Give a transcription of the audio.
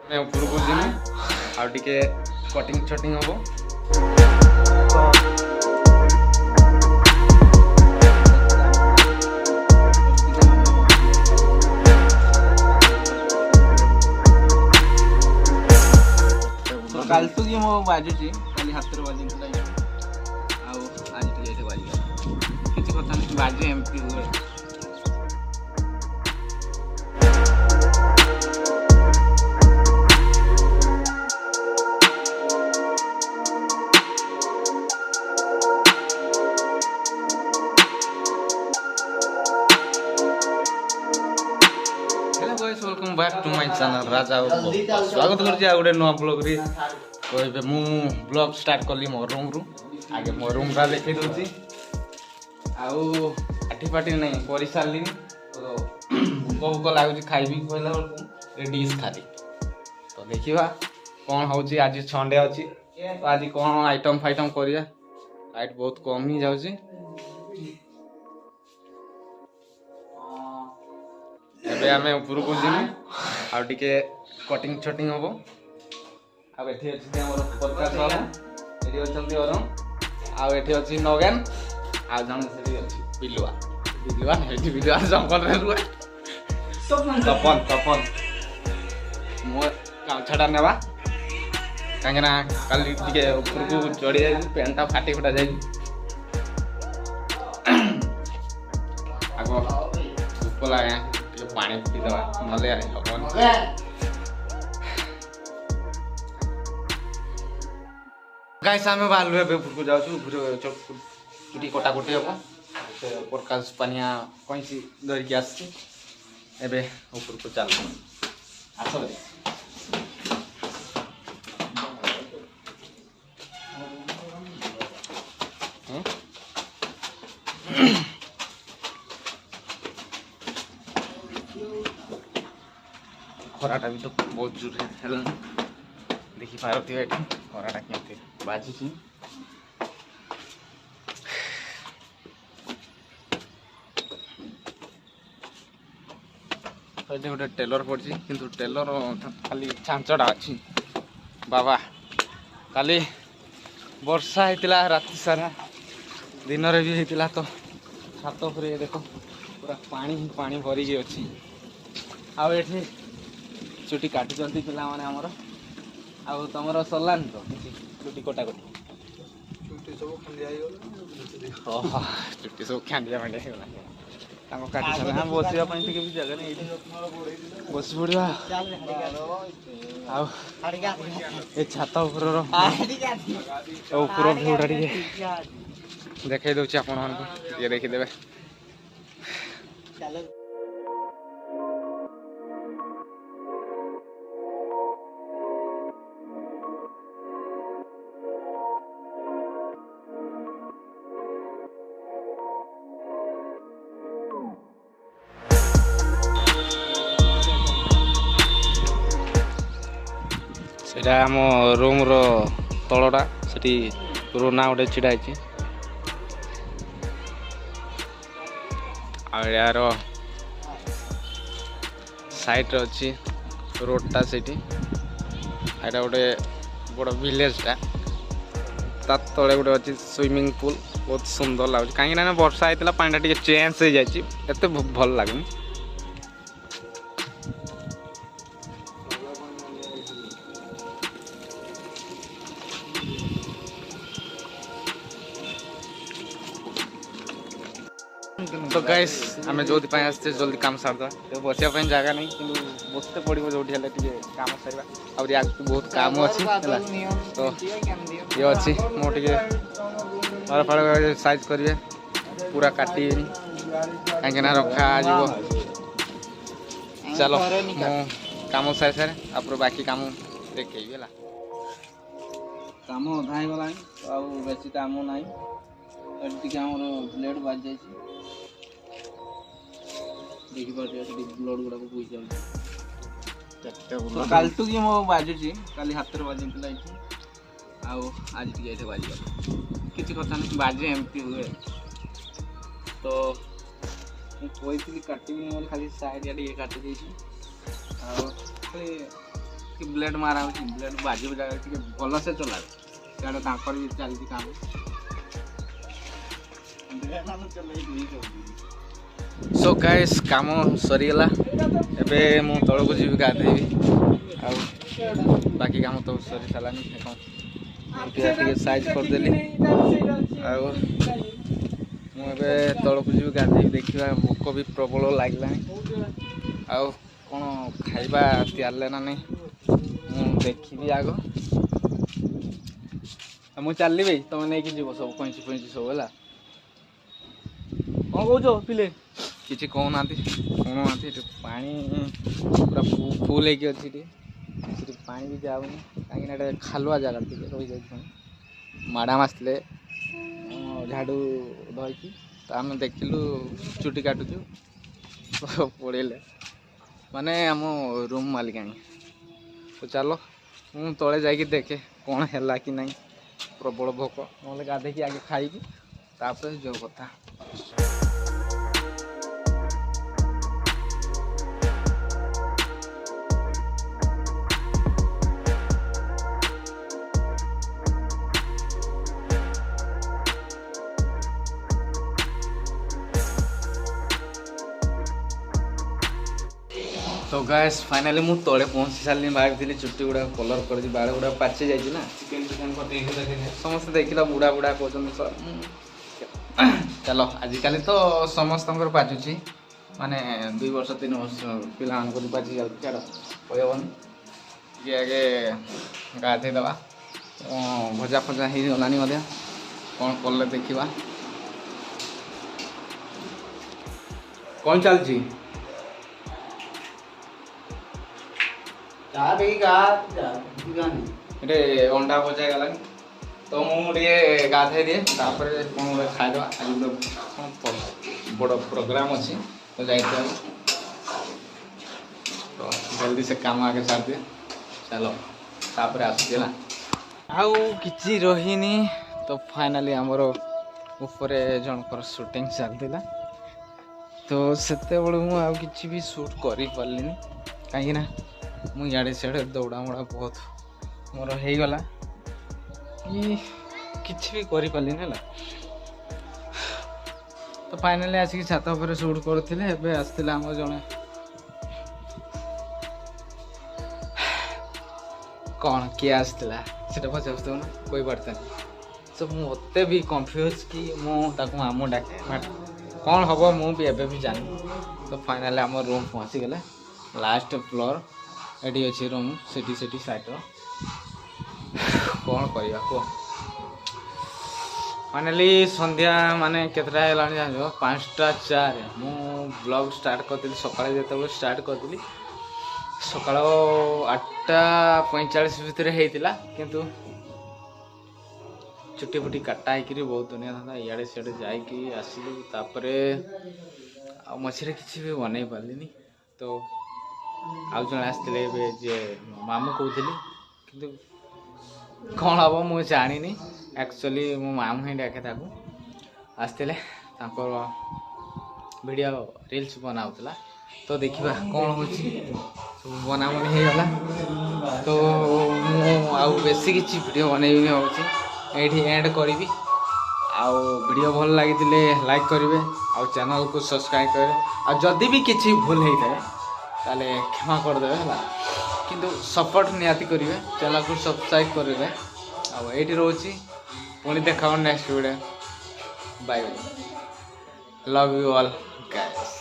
मैं उपरକୁ ଯିବି ଆଉ ଟିକେ କଟିଂ ଛଟିଂ ହବ। काल तो ये मो बाजुची काली हातर बाजिंतला आउ आज टी एठे बाजिला किछि कथा नै बाजे एमपी हुए। Welcome back to my channel राजा स्वागत करछि आ गुटे नवा ब्लॉग रे। तो एबे मु ब्लॉग स्टार्ट करली मो रूम रु आगे मो रूम रा देखै दोछि आउ आठी पाटी नै करि सारली तो भूक लागुछि खाइबी कहला बेलकु रे डिश खाली। तो देखिबा कोन होउछि आज संडे अछि तो आज कोन आइटम फाइटम करिया। लाइट बहुत कम ही जाउछि। एबे आमे उपरକୁ ଯିବୁ ଆଉ ଟିକେ କଟିଂ ଛଟିଂ ହବ। ଆଉ ଏଠି ଅଛି ଆମର ପ୍ରକାଶ ବାବୁ, ଏଠି ଅଛନ୍ତି ଅରୁଣ, ଆଉ ଏଠି ଅଛି ନଗେନ, ଆଉ ଜଣେ ସେଠି ଅଛି ବିଲୁଆ ଏଠି ବିଲୁଆ ଜଙ୍ଗଲରେ ରୁହେ। ତପନ ମୋ ଗାମଛାଟା ନେବା କାହିଁକି ନା କାଲି ଟିକେ ଉପରକୁ ଚଢ଼ି ଯାଇଛି, ପ୍ୟାଣ୍ଟଟା ଫାଟି ଫୁଟା ଯାଇଛି। ଆଗ ଭୋକ ଲାଗେ पानी पीदवा नले हबन। गाइस आमे बालु एबे उपरको जाउछु, उपरे चुटी कोटा कोटी हबो। से प्रकाश पानिया कैंची धरि के आछि एबे उपरको चालू आसो रे। खराटा भी तो बहुत जोर है देखी पारती है खराटा केमती बाजी। गोटे टेलर पड़ी किंतु टेलर खाली छांचड़ा अच्छी बाबा। काली वर्षा होता राति सारा दिन रे भी होता तो छात उपर देख पूरा पानी भरी अच्छी। आउ एठी चुटी काटुचंती पिला माने हमर आउ तमरो सरलान तो चुटी कोटा कोटी चुटी सब खंडिया हो गेल। ओह चुटी सब खंडिया मांडे हो गेल ताको काटी सला हम बसिया पई टिके भी जगह नै बस पड़िया। आउ ए छाता ऊपर रो ऊपर भिउटा टिके देखाई दउची आपन मन को ये देखि देबे। चलो सेटा आम रूम रो तलटा सेठी रोना गोटे छिड़ा है यार साइड अच्छी रोडटा सेठी एटा गोटे बड़ विलेजटा तले गोटे अच्छी स्विमिंग पूल बहुत सुंदर लगुच कहीं वर्षा होता पानी टे चेंज हो जाए भल लगुनि। तो गाइस आम जो आसते जल्दी काम सारदा तो बसिया जगह नहीं कि बसते पड़ो जो काम सारा आगे बहुत काम अच्छी तो ये अच्छी मोटे बार फाड़ साइज करेंगे पूरा काटी कहीं रखा चलो काम सारी सारे आप बाकी काम देखी है काम अधा हो गला बेसी काम ना ब्लेड बाज जाए देखि पारे ब्लड गुड़ा को बुझ जाउछ। काल तो ये मो बाजुची काली हातर बाजिंतला आउ आज टी एठे बाजिला किछि कथा नै बाजे एमपी हुए। तो ମୁଁ କହିଥିଲି କାଟିବିନି ବୋଲି ଖାଲି ସାଇଡ୍ ଆଡ଼େ ଇଏ କାଟି ଦେଇଛି ଆଉ ଖାଲି कि ब्लेड मारा हो ब्लेड बाजी जागा टे भलसे चला सियाड़े तांकर भी चलती काम सो गाइस काम सरीगला एबे मु तळको जीवी गाधेबी आउ बाकी काम तो सरी सालानी ଟିକେ ସାଇଜ୍ କରିଦେଲି ଆଉ ମୁଁ ଏବେ ତଳକୁ ଯିବି ଗାଧେଇବି ଦେଖିବା ଭୋକ ବି ପ୍ରବଳ ଲାଗିଲାଣି ଆଉ କ'ଣ ଖାଇବା ତିଆରିଲେ ନା ନାହିଁ ମୁଁ ଦେଖିବି ଆଗ ମୁଁ ଚାଲିବି ତମେ ନେଇକି ଯିବ ସବୁ କଇଁଚି ଫଇଁଚି ସବୁ ହେଲା କ'ଣ କହୁଛ ପିଲେ କିଛି କହୁନାହାନ୍ତି ଶୁଣୁନାହାନ୍ତି ଏଠି ପାଣି ପୁରା ଫୁଲ୍ ହେଇକି ଅଛି ଟିକେ ସେଠି ପାଣି ବି ଯାଉନି କାହିଁକିନା ଏଇଟା ଖାଲୁଆ ଜାଗା ଟିକେ ରହିଯାଇଛି ପୁଣି ମ୍ୟାଡ଼ାମ୍ ଆସିଥିଲେ ଝାଡ଼ୁ ଧରିକି ତ ଆମେ ଦେଖିଲୁ ଚୁଟି କାଟୁଛୁ ପଳେଇଲେ ମାନେ ଆମ ରୁମ୍ ମାଲିକାଣୀ ତ ଚାଲ ମୁଁ ତଳେ ଯାଇକି ଦେଖେ କ'ଣ ହେଲା କି ନାହିଁ ପ୍ରବଳ ଭୋକ ନହେଲେ ଗାଧେଇକି ଆଗେ ଖାଇବି ତାପରେ ଯେଉଁ କଥା तो गाइस फाइनली मु तले पहुँची सारे भाई चुट्टी गुड़ा कलर कर बाड़ गुड़ा पाची जाइए ना चिकेन चिकेन समस्त देखला बुढ़ा बुढ़ा कहते सर चलो आजिकल तो समस्त पाचुची माने 2 वर्ष 3 वर्ष पिला पाची जाड़ कहबनी ये आगे गाधे दवा भजा फजा हो गलानी कौन कले देखा कौन चलती ये अंडा भजा गला तो मुझे गाधे दिए तापर कौन गोटे खाइद आज गोटे बड़ प्रोग्राम अच्छी तो जाइए तो जल्दी से काम आगे सार दिए चलो तापर आसला आउ किसी रहीनी तो फाइनली आमर ऊपर जनकर शूटिंग चलता तो सेते मुझे भी शूट कर पार्ली कहीं मुझे सियाड़े दौड़ा मोड़ा बहुत मोर हो गला कि किसी भी कर पार्ली ना तो फाइनली आसिक छात पर शूट करते आसला आम जड़े कौन किए आसला सीटा पचास ना कोई पार्ता तो मत भी कन्फ्यूज कि मुझे मामू डाके कौन हम मुझे भी जानी तो फाइनली आम रूम पहुँची गले लास्ट फ्लोर एटी अच्छी रूम सिटी साइड कौन करवा कह फाइनली संध्या माने केतटा है जान 5:04 मु ब्लॉग स्टार्ट करी सकाଳେ जो स्टार्ट करी सकाळ 8:45 भितर होता किंतु चुटी फुटी काटा होकर बहुत दुनिया था इे सियाड़े जाकि आसलु मझे किसी भी बन पार्ली तो आउ जन आसते जे मामू कहते कि कौन हम मुझे जानी एक्चुअली मो मामू ही डाके आसते वीडियो रील्स बनाऊला तो देखा कौन हो सब बनाबनी हो गला तो बेसी किसी वीडियो बनैबी हूँ ये एंड करी आउ वीडियो भल लगी लाइक करेंगे आउ चैनल को सब्सक्राइब करेंगे आ जदि भी किसी भूल होता है ताले क्षमा करदे है किंतु सपोर्ट निहाती करेंगे चैनल को सब्सक्राइब करेंगे आउ ये रोची पुणी देखा next video bye bye love you all guys.